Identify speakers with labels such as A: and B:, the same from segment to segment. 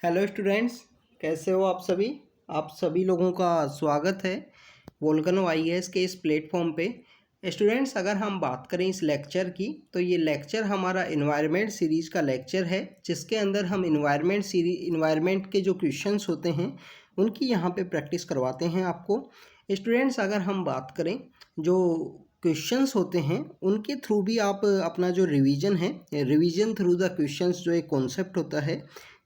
A: Hello students, कैसे हो आप सभी लोगों का स्वागत है वोल्केनो आईएएस के इस प्लेटफॉर्म पे। स्टूडेंट्स, अगर हम बात करें इस लेक्चर की तो ये लेक्चर हमारा इन्वायरमेंट सीरीज़ का लेक्चर है, जिसके अंदर हम इन्वायरमेंट के जो क्वेश्चंस होते हैं उनकी यहाँ पे प्रैक्टिस करवाते हैं आपको। स्टूडेंट्स, अगर हम बात करें जो क्वेश्चंस होते हैं उनके थ्रू भी आप अपना जो रिवीजन थ्रू द क्वेश्चंस जो एक कॉन्सेप्ट होता है,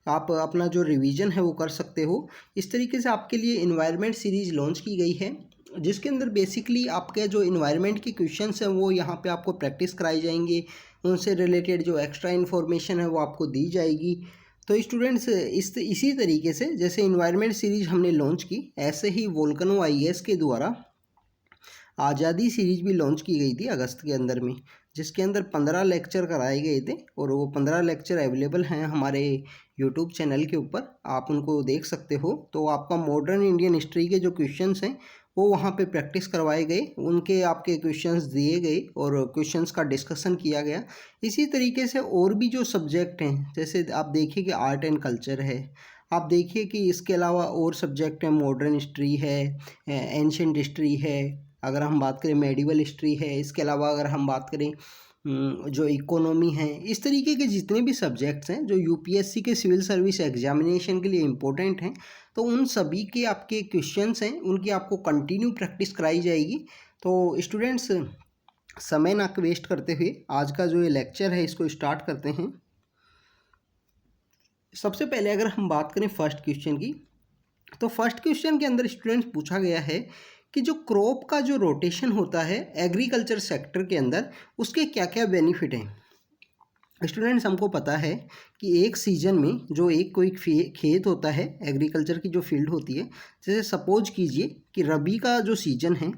A: आप अपना जो रिवीजन है वो कर सकते हो। इस तरीके से आपके लिए इन्वायरमेंट सीरीज़ लॉन्च की गई है, जिसके अंदर बेसिकली आपके जो इन्वायरमेंट के क्वेश्चंस हैं वो यहाँ पे आपको प्रैक्टिस कराए जाएंगे। उनसे रिलेटेड जो एक्स्ट्रा इन्फॉर्मेशन है वो आपको दी जाएगी। तो स्टूडेंट्स, इसी तरीके से जैसे इन्वायरमेंट सीरीज़ हमने लॉन्च की, ऐसे ही वोल्केनो आईएएस के द्वारा आज़ादी सीरीज भी लॉन्च की गई थी अगस्त के अंदर में, जिसके अंदर 15 लेक्चर कराए गए थे और वो 15 लेक्चर अवेलेबल हैं हमारे यूट्यूब चैनल के ऊपर, आप उनको देख सकते हो। तो आपका मॉडर्न इंडियन हिस्ट्री के जो क्वेश्चंस हैं वो वहाँ पे प्रैक्टिस करवाए गए, उनके आपके क्वेश्चंस दिए गए और क्वेश्चंस का डिस्कशन किया गया। इसी तरीके से और भी जो सब्जेक्ट हैं, जैसे आप देखिए कि आर्ट एंड कल्चर है, आप देखिए कि इसके अलावा और सब्जेक्ट हैं, मॉडर्न हिस्ट्री है, एंशिएंट हिस्ट्री है, अगर हम बात करें मेडिवल हिस्ट्री है, इसके अलावा अगर हम बात करें जो इकोनॉमी है, इस तरीके के जितने भी सब्जेक्ट्स हैं जो यूपीएससी के सिविल सर्विस एग्जामिनेशन के लिए इम्पोर्टेंट हैं, तो उन सभी के आपके क्वेश्चंस हैं उनकी आपको कंटिन्यू प्रैक्टिस कराई जाएगी। तो स्टूडेंट्स, समय ना वेस्ट करते हुए आज का जो ये लेक्चर है इसको स्टार्ट करते हैं। सबसे पहले अगर हम बात करें फर्स्ट क्वेश्चन की, तो फर्स्ट क्वेश्चन के अंदर स्टूडेंट्स पूछा गया है कि जो क्रॉप का जो रोटेशन होता है एग्रीकल्चर सेक्टर के अंदर, उसके क्या क्या बेनिफिट हैं। स्टूडेंट्स, हमको पता है कि एक सीजन में जो कोई खेत होता है, एग्रीकल्चर की जो फील्ड होती है, जैसे सपोज कीजिए कि रबी का जो सीजन है,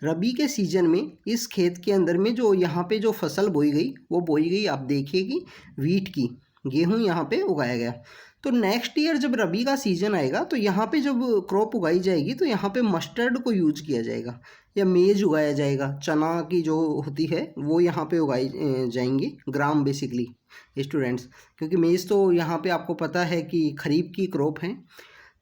A: रबी के सीजन में इस खेत के अंदर में जो यहाँ पे जो फसल बोई गई वो बोई गई, आप देखिए कि वीट की, गेहूँ यहाँ पे उगाया गया। तो नेक्स्ट ईयर जब रबी का सीज़न आएगा तो यहाँ पे जब क्रॉप उगाई जाएगी तो यहाँ पे मस्टर्ड को यूज किया जाएगा या मेज उगाया जाएगा, चना की जो होती है वो यहाँ पे उगाई जाएंगे, ग्राम बेसिकली स्टूडेंट्स, क्योंकि मेज तो यहाँ पे आपको पता है कि खरीफ की क्रॉप है।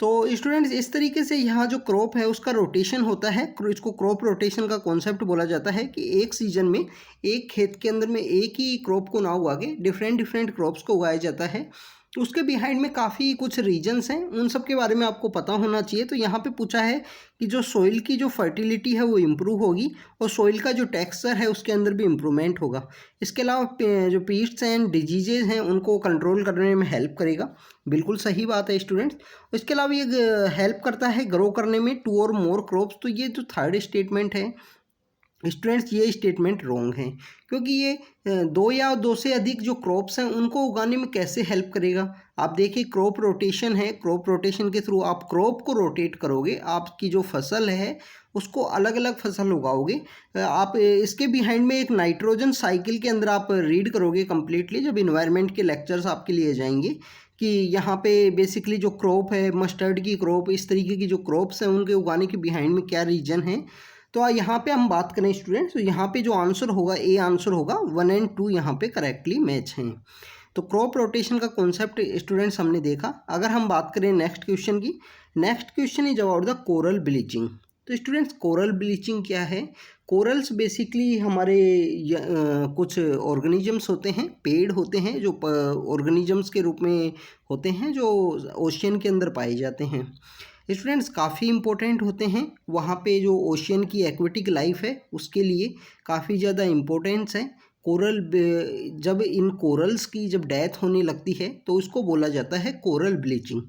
A: तो स्टूडेंट्स, इस तरीके से यहाँ जो क्रॉप है उसका रोटेशन होता है, इसको क्रॉप रोटेशन का कॉन्सेप्ट बोला जाता है कि एक सीजन में एक खेत के अंदर में एक ही क्रॉप को ना उगा के डिफरेंट क्रॉप्स को उगाया जाता है। तो उसके बिहाइंड में काफ़ी कुछ रीजन्स हैं, उन सब के बारे में आपको पता होना चाहिए। तो यहाँ पे पूछा है कि जो सॉइल की जो फर्टिलिटी है वो इम्प्रूव होगी और सॉइल का जो टेक्सचर है उसके अंदर भी इम्प्रूवमेंट होगा। इसके अलावा जो पीस्ट्स एंड डिजीजेज हैं उनको कंट्रोल करने में हेल्प करेगा। बिल्कुल सही बात है स्टूडेंट्स। इसके अलावा ये हेल्प करता है ग्रो करने में 2 और मोर क्रॉप्स। तो ये जो थर्ड स्टेटमेंट है स्टूडेंट्स, ये स्टेटमेंट रॉन्ग है, क्योंकि ये 2 या 2 से अधिक जो क्रॉप्स हैं उनको उगाने में कैसे हेल्प करेगा। आप देखिए, क्रॉप रोटेशन है, क्रॉप रोटेशन के थ्रू आप क्रॉप को रोटेट करोगे, आपकी जो फसल है उसको अलग अलग फसल उगाओगे। आप इसके बिहाइंड में एक नाइट्रोजन साइकिल के अंदर आप रीड करोगे कम्प्लीटली, जब इन्वायरमेंट के लेक्चर्स आपके लिए जाएंगे, कि यहाँ पे बेसिकली जो क्रॉप है, मस्टर्ड की क्रॉप, इस तरीके की जो क्रॉप्स हैं उनके उगाने के बिहाइंड में क्या रीजन है। तो यहाँ पे हम बात करें स्टूडेंट्स, तो यहाँ पे जो आंसर होगा, ए आंसर होगा, 1 और 2 यहाँ पे करेक्टली मैच हैं। तो क्रॉप रोटेशन का कॉन्सेप्ट स्टूडेंट्स हमने देखा। अगर हम बात करें नेक्स्ट क्वेश्चन की, next question is about the coral bleaching. तो स्टूडेंट्स, कोरल ब्लीचिंग क्या है। कोरल्स बेसिकली हमारे कुछ ऑर्गेनिजम्स होते हैं, पेड़ होते हैं जो ऑर्गेनिजम्स के रूप में होते हैं, जो ओशियन के अंदर पाए जाते हैं। स्टूडेंट्स, काफ़ी इंपॉर्टेंट होते हैं, वहाँ पे जो ओशियन की एक्वेटिक लाइफ है उसके लिए काफ़ी ज़्यादा इम्पोर्टेंस है। कोरल, जब इन कोरल्स की जब डेथ होने लगती है तो उसको बोला जाता है कोरल ब्लीचिंग।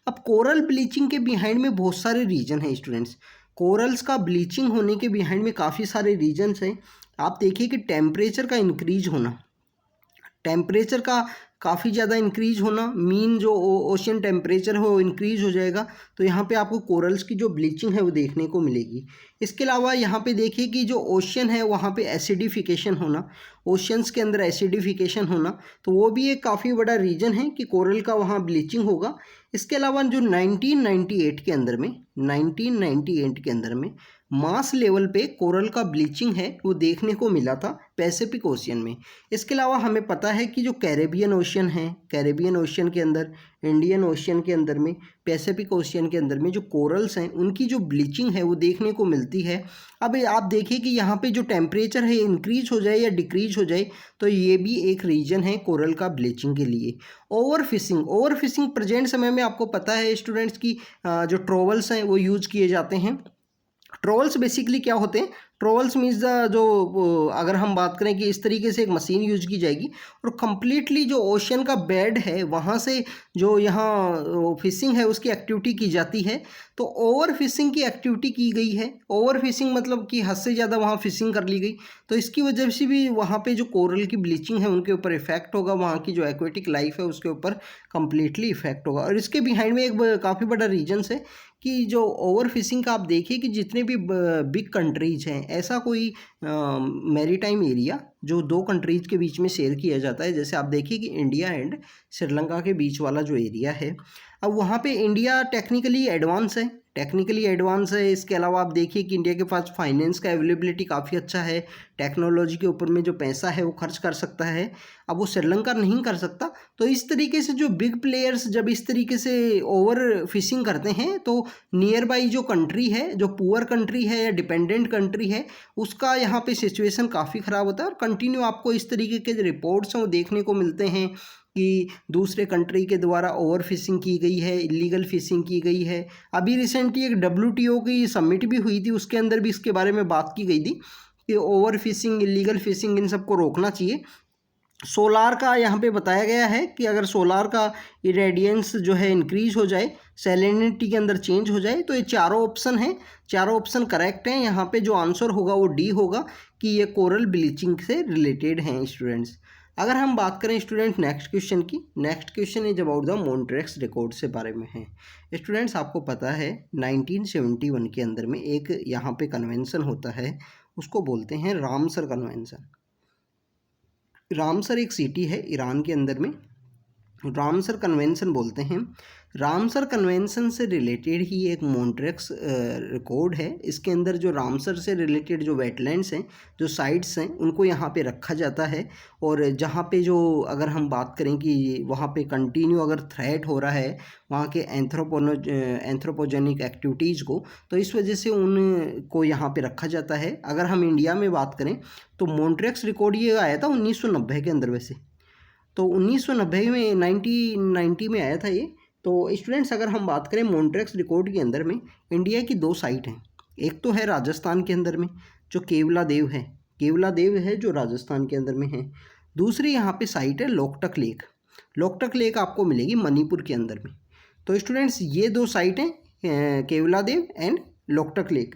A: अब कोरल ब्लीचिंग के बिहाइंड में बहुत सारे रीजन हैं स्टूडेंट्स। कोरल्स का ब्लीचिंग होने के बिहाइंड में काफ़ी सारे रीजन्स हैं। आप देखिए कि टेम्परेचर का इंक्रीज होना, टेम्परेचर का काफ़ी ज़्यादा इंक्रीज होना, मीन जो ओशियन टेम्परेचर है वो इंक्रीज हो जाएगा, तो यहाँ पे आपको कोरल्स की जो ब्लीचिंग है वो देखने को मिलेगी। इसके अलावा यहाँ पे देखिए कि जो ओशियन है वहाँ पे एसिडिफिकेशन होना, ओशियंस के अंदर एसिडिफिकेशन होना, तो वो भी एक काफ़ी बड़ा रीजन है कि कोरल का वहाँ ब्लीचिंग होगा। इसके अलावा जो 1998 के अंदर में मास लेवल पे कोरल का ब्लीचिंग है वो देखने को मिला था पैसिफिक ओशियन में। इसके अलावा हमें पता है कि जो कैरेबियन ओशियन है, कैरेबियन ओशियन के अंदर, इंडियन ओशियन के अंदर में, पैसिफिक ओशियन के अंदर में जो कोरल्स हैं उनकी जो ब्लीचिंग है वो देखने को मिलती है। अब आप देखिए कि यहाँ पे जो टेम्परेचर है इंक्रीज हो जाए या डिक्रीज हो जाए तो ये भी एक रीजन है कोरल का ब्लीचिंग के लिए। ओवर फिशिंग प्रेजेंट समय में आपको पता है स्टूडेंट्स की जो ट्रॉवल्स हैं वो यूज किए जाते हैं। ट्रॉवल्स बेसिकली क्या होते हैं? ट्रॉवल्स मीन्स द जो अगर हम बात करें कि इस तरीके से एक मशीन यूज की जाएगी और कम्प्लीटली जो ओशन का बेड है वहाँ से जो यहाँ फिशिंग है उसकी एक्टिविटी की जाती है। तो ओवर फिशिंग की एक्टिविटी की गई है। ओवर फिशिंग मतलब कि हद से ज़्यादा वहाँ फिशिंग कर ली गई, तो इसकी वजह से भी वहाँ पे जो कोरल की ब्लीचिंग है उनके ऊपर इफेक्ट होगा, वहाँ की जो एक्वेटिक लाइफ है उसके ऊपर कम्प्लीटली इफेक्ट होगा। और इसके बिहाइंड में एक काफ़ी बड़ा रीजन्स है कि जो ओवर फिशिंग का आप देखिए कि जितने भी बिग कंट्रीज हैं, ऐसा कोई मैरीटाइम एरिया जो दो कंट्रीज के बीच में शेयर किया जाता है, जैसे आप देखिए कि इंडिया एंड श्रीलंका के बीच वाला जो एरिया है, अब वहाँ पे इंडिया टेक्निकली एडवांस है। इसके अलावा आप देखिए कि इंडिया के पास फाइनेंस का अवेलेबिलिटी काफ़ी अच्छा है, टेक्नोलॉजी के ऊपर में जो पैसा है वो खर्च कर सकता है, अब वो श्रीलंका नहीं कर सकता। तो इस तरीके से जो बिग प्लेयर्स जब इस तरीके से ओवर फिशिंग करते हैं तो नियर बाई जो कंट्री है, जो पुअर कंट्री है या डिपेंडेंट कंट्री है, उसका यहाँ पे सिचुएशन काफ़ी ख़राब होता है। और कंटिन्यू आपको इस तरीके के जो रिपोर्ट्स हैं वो देखने को मिलते हैं कि दूसरे कंट्री के द्वारा ओवर फिशिंग की गई है, इलीगल फिशिंग की गई है। अभी रिसेंटली एक WTO की समिट भी हुई थी, उसके अंदर भी इसके बारे में बात की गई थी कि ओवर फिशिंग, इलीगल फिशिंग, इन सबको रोकना चाहिए। सोलार का यहाँ पे बताया गया है कि अगर सोलार का इरेडियंस जो है इंक्रीज हो जाए, सैलिनिटी के अंदर चेंज हो जाए, तो ये चारों ऑप्शन हैं, चारों ऑप्शन करेक्ट हैं। यहाँ पे जो आंसर होगा वो डी होगा कि ये कोरल ब्लीचिंग से रिलेटेड हैं स्टूडेंट्स। अगर हम बात करें स्टूडेंट नेक्स्ट क्वेश्चन की, next question is about the Montreux record से बारे में है। स्टूडेंट्स आपको पता है 1971 के अंदर में एक यहाँ पे कन्वेंशन होता है, उसको बोलते हैं रामसर कन्वेंशन। रामसर एक सिटी है ईरान के अंदर में, रामसर कन्वेंशन बोलते हैं। रामसर कन्वेंशन से रिलेटेड ही एक मॉन्ट्रेक्स रिकॉर्ड है। इसके अंदर जो रामसर से रिलेटेड जो वेटलैंड्स हैं, जो साइट्स हैं, उनको यहाँ पे रखा जाता है। और जहाँ पे जो अगर हम बात करें कि वहाँ पे कंटिन्यू अगर थ्रेट हो रहा है वहाँ के एंथ्रोपोजेनिक एक्टिविटीज़ को, तो इस वजह से उनको यहाँ पे रखा जाता है। अगर हम इंडिया में बात करें तो मॉन्ट्रेक्स रिकॉर्ड ये आया था 1990 के अंदर, वैसे तो 1990 में 1990 में आया था ये। तो स्टूडेंट्स अगर हम बात करें मॉन्ट्रेक्स रिकॉर्ड के अंदर में, इंडिया की दो साइट हैं। एक तो है राजस्थान के अंदर में जो केवला देव है जो राजस्थान के अंदर में है। दूसरी यहाँ पे साइट है लोकटक लेक आपको मिलेगी मणिपुर के अंदर में। तो स्टूडेंट्स ये दो साइट हैं, केवला देव एंड लोकटक लेक।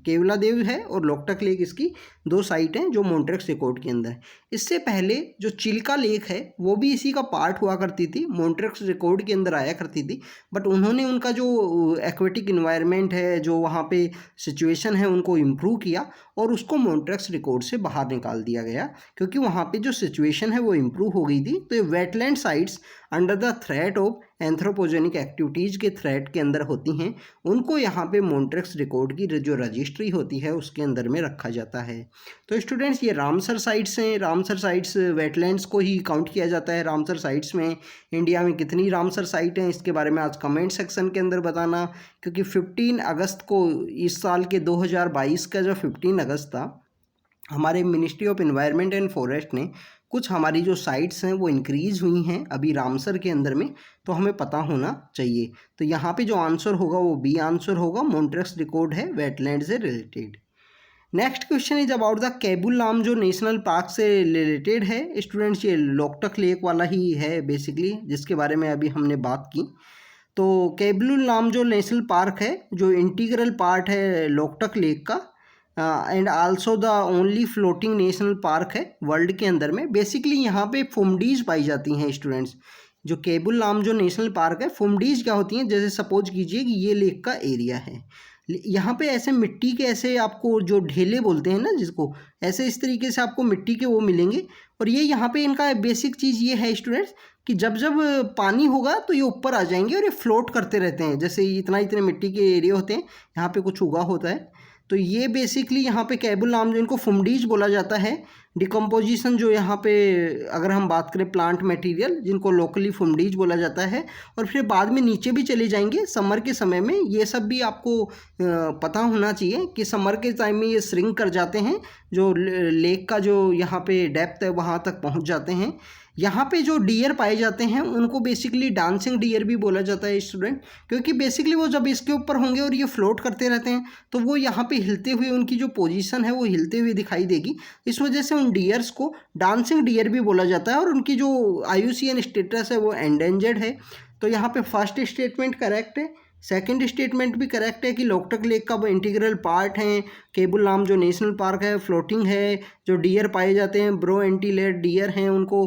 A: केवला देव है और लोकटक लेक, इसकी दो साइट हैं जो मॉन्ट्रेक्स रिकॉर्ड के अंदर है। इससे पहले जो चिल्का लेक है वो भी इसी का पार्ट हुआ करती थी, मॉन्ट्रेक्स रिकॉर्ड के अंदर आया करती थी, बट उन्होंने उनका जो एक्वेटिक इन्वायरमेंट है, जो वहाँ पे सिचुएशन है, उनको इम्प्रूव किया और उसको मॉन्ट्रेक्स रिकॉर्ड से बाहर निकाल दिया गया, क्योंकि वहाँ पे जो सिचुएशन है वो इम्प्रूव हो गई थी। तो ये wetland sites under the threat of anthropogenic activities के थ्रेट के अंदर होती हैं, उनको यहाँ पे मॉन्ट्रेक्स रिकॉर्ड की जो रजिस्ट्री होती है उसके अंदर में रखा जाता है। तो स्टूडेंट्स ये रामसर साइट्स हैं, रामसर साइट्स वेटलैंड्स को ही काउंट किया जाता है। रामसर साइट्स में इंडिया में कितनी रामसर साइट हैं इसके बारे में आज कमेंट सेक्शन के अंदर बताना, क्योंकि 15 अगस्त को इस साल के 2022 का जो 15 अगस्त था, हमारे ministry of environment and forest ने कुछ हमारी जो साइट्स हैं वो इंक्रीज़ हुई हैं अभी रामसर के अंदर में, तो हमें पता होना चाहिए। तो यहाँ पे जो आंसर होगा वो बी आंसर होगा, मॉन्ट्रेक्स रिकॉर्ड है वेटलैंड से related. Next question is about the Keibul Lamjao national park से रिलेटेड है। स्टूडेंट्स ये लोकटक लेक वाला ही है बेसिकली, जिसके बारे में अभी हमने बात की। तो केबुल लामजो नेशनल पार्क है जो इंटीग्रल पार्ट है लोकटक लेक का, and also the only floating national park है वर्ल्ड के अंदर में। बेसिकली यहाँ पे फुमडीज पाई जाती हैं स्टूडेंट्स। जो केबुल लामजो नेशनल पार्क है, फुमडीज क्या होती हैं, जैसे सपोज कीजिए कि ये लेक का एरिया है, यहाँ पे ऐसे मिट्टी के ऐसे आपको जो ढेले बोलते हैं ना जिसको, ऐसे इस तरीके से आपको मिट्टी के वो मिलेंगे। और ये यहाँ पे इनका बेसिक चीज़ ये है स्टूडेंट्स कि जब जब पानी होगा तो ये ऊपर आ जाएंगे और ये फ्लोट करते रहते हैं, जैसे इतने मिट्टी के एरिया होते हैं, यहाँ पे कुछ उगा होता है तो ये बेसिकली यहाँ पे कैबुल नाम जो इनको फुमडीज बोला जाता है। डिकम्पोजिशन जो यहाँ पे अगर हम बात करें प्लांट मटेरियल जिनको लोकली फुमडीज बोला जाता है, और फिर बाद में नीचे भी चले जाएंगे समर के समय में। ये सब भी आपको पता होना चाहिए कि समर के टाइम में ये श्रिंक कर जाते हैं, जो लेक का जो यहाँ पे डेप्थ है वहाँ तक पहुँच जाते हैं। यहाँ पे जो डियर पाए जाते हैं उनको बेसिकली डांसिंग डियर भी बोला जाता है स्टूडेंट, क्योंकि बेसिकली वो जब इसके ऊपर होंगे और ये फ्लोट करते रहते हैं तो वो यहाँ पे हिलते हुए, उनकी जो पोजीशन है वो हिलते हुए दिखाई देगी। इस वजह से उन डियर्स को डांसिंग डियर भी बोला जाता है, और उनकी जो IUCN स्टेटस है वो एंडेंजर्ड है। तो यहाँ पे फर्स्ट स्टेटमेंट करेक्ट है। सेकंड स्टेटमेंट भी करेक्ट है कि लोकटक लेक का वो इंटीग्रल पार्ट है। कैबुल नाम जो नेशनल पार्क है फ्लोटिंग है। जो डियर पाए जाते हैं ब्रो एंटीलेट डियर हैं, उनको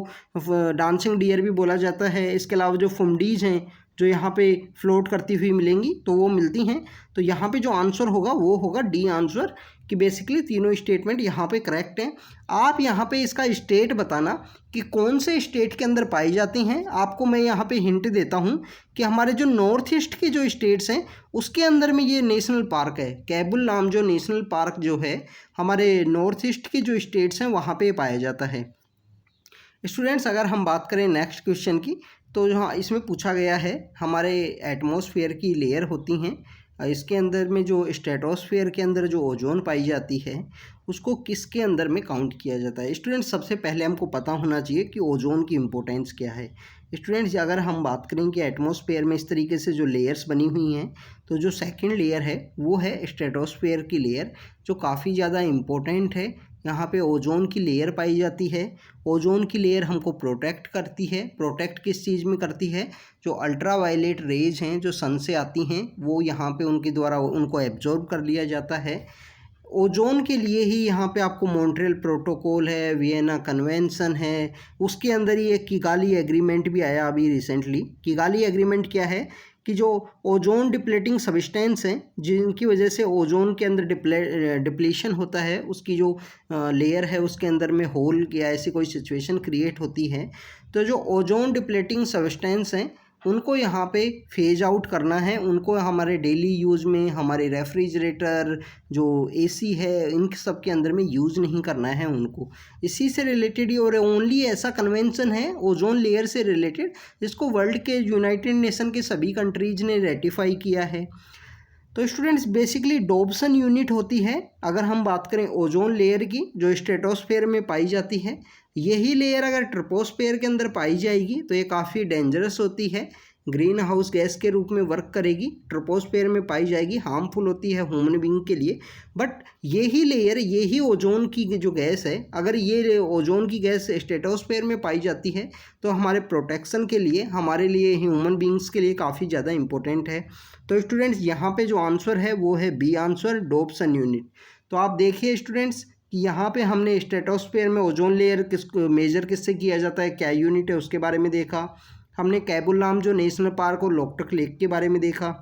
A: डांसिंग डियर भी बोला जाता है। इसके अलावा जो फुमडीज हैं जो यहाँ पे फ्लोट करती हुई मिलेंगी तो वो मिलती हैं। तो यहाँ पे जो आंसर होगा वो होगा डी आंसर, कि बेसिकली तीनों स्टेटमेंट यहाँ पे करेक्ट हैं। आप यहाँ पे इसका स्टेट बताना कि कौन से स्टेट के अंदर पाई जाती हैं। आपको मैं यहाँ पे हिंट देता हूँ कि हमारे जो नॉर्थ ईस्ट के जो स्टेट्स हैं उसके अंदर में ये नेशनल पार्क है। कैबुल नाम जो नेशनल पार्क जो है हमारे नॉर्थ ईस्ट के जो स्टेट्स हैं वहाँ पे पाया जाता है। स्टूडेंट्स, अगर हम बात करें नेक्स्ट क्वेश्चन की, तो हाँ इसमें पूछा गया है हमारे एटमॉस्फेयर की लेयर होती हैं, इसके अंदर में जो स्ट्रेटोस्फेयर के अंदर जो ओजोन पाई जाती है उसको किसके अंदर में काउंट किया जाता है। स्टूडेंट्स, सबसे पहले हमको पता होना चाहिए कि ओजोन की इम्पोर्टेंस क्या है। स्टूडेंट्स, अगर हम बात करें कि एटमॉस्फेयर में इस तरीके से जो लेयर्स बनी हुई हैं, तो जो सेकंड लेयर है वो है स्ट्रेटोस्फेयर की लेयर, जो काफ़ी ज़्यादा इम्पोर्टेंट है। यहाँ पे ओजोन की लेयर पाई जाती है। ओजोन की लेयर हमको प्रोटेक्ट करती है। प्रोटेक्ट किस चीज़ में करती है? जो अल्ट्रा वायलेट रेज हैं जो सन से आती हैं वो यहाँ पे उनके द्वारा उनको एब्जॉर्ब कर लिया जाता है। ओजोन के लिए ही यहाँ पे आपको मॉन्ट्रियल प्रोटोकॉल है, वियना कन्वेंशन है, उसके अंदर ही एक किगाली एग्रीमेंट भी आया अभी रिसेंटली। किगाली एग्रीमेंट क्या है कि जो ओजोन डिप्लेटिंग सब्सटेंस हैं जिनकी वजह से ओजोन के अंदर डिप्लीशन होता है, उसकी जो लेयर है उसके अंदर में होल या ऐसी कोई सिचुएशन क्रिएट होती है, तो जो ओजोन डिप्लेटिंग सब्सटेंस हैं उनको यहाँ पे फेज आउट करना है। उनको हमारे डेली यूज़ में, हमारे रेफ्रिजरेटर, जो AC है, इन सब के अंदर में यूज़ नहीं करना है उनको। इसी से रिलेटेड ही और ओनली ऐसा कन्वेंशन है ओजोन लेयर से रिलेटेड जिसको वर्ल्ड के यूनाइटेड नेशन के सभी कंट्रीज़ ने रेटिफाई किया है। तो स्टूडेंट्स, बेसिकली डॉब्सन यूनिट होती है अगर हम बात करें ओजोन लेयर की, जो स्ट्रेटोस्फेयर में पाई जाती है। यही लेयर अगर ट्रोपोस्फेयर के अंदर पाई जाएगी तो ये काफ़ी डेंजरस होती है, ग्रीन हाउस गैस के रूप में वर्क करेगी। ट्रोपोस्फेयर में पाई जाएगी, हार्मफुल होती है ह्यूमन बीइंग के लिए। बट यही लेयर, यही ओजोन की जो गैस है, अगर ये ओजोन की गैस स्ट्रेटोस्फेयर में पाई जाती है तो हमारे प्रोटेक्शन के लिए, हमारे लिए, ह्यूमन बीइंग्स के लिए काफ़ी ज़्यादा इंपॉर्टेंट है। तो स्टूडेंट्स, यहाँ पे जो आंसर है वो है बी आंसर, डॉब्सन यूनिट। तो आप देखिए स्टूडेंट्स कि यहाँ पे हमने स्ट्रेटोस्फेयर में ओजोन लेयर मेजर किससे किया जाता है, क्या यूनिट है, उसके बारे में देखा। हमने कैबुल नाम जो नेशनल पार्क और लोकटक लेक के बारे में देखा।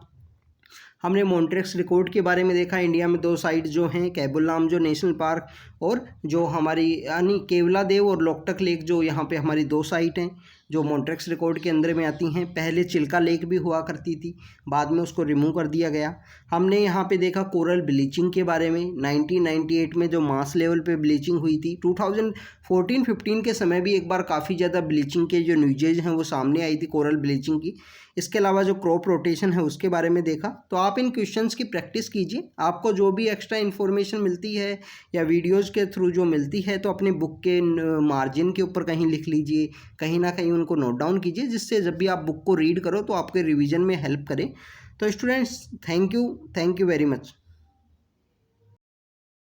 A: हमने मॉन्ट्रेक्स रिकॉर्ड के बारे में देखा। इंडिया में 2 साइट जो हैं, कैबुल नाम जो नेशनल पार्क और जो हमारी यानी केवला देव और लोकटक लेक, जो यहाँ पे हमारी 2 साइट हैं जो मॉन्ट्रेक्स रिकॉर्ड के अंदर में आती हैं। पहले चिल्का लेक भी हुआ करती थी, बाद में उसको रिमूव कर दिया गया। हमने यहाँ पे देखा कोरल ब्लीचिंग के बारे में। 1998 में जो मास लेवल पे ब्लीचिंग हुई थी, 2014-15 के समय भी एक बार काफ़ी ज़्यादा ब्लीचिंग के जो न्यूजेज हैं वो सामने आई थी कोरल ब्लीचिंग की। इसके अलावा जो क्रॉप रोटेशन है उसके बारे में देखा। तो आप इन क्वेश्चंस की प्रैक्टिस कीजिए। आपको जो भी एक्स्ट्रा इन्फॉर्मेशन मिलती है या वीडियोज़ के थ्रू जो मिलती है तो अपने बुक के मार्जिन के ऊपर कहीं लिख लीजिए, कहीं ना कहीं उनको नोट डाउन कीजिए, जिससे जब भी आप बुक को रीड करो तो आपके रिवीजन में हेल्प करें। तो students, thank you very much.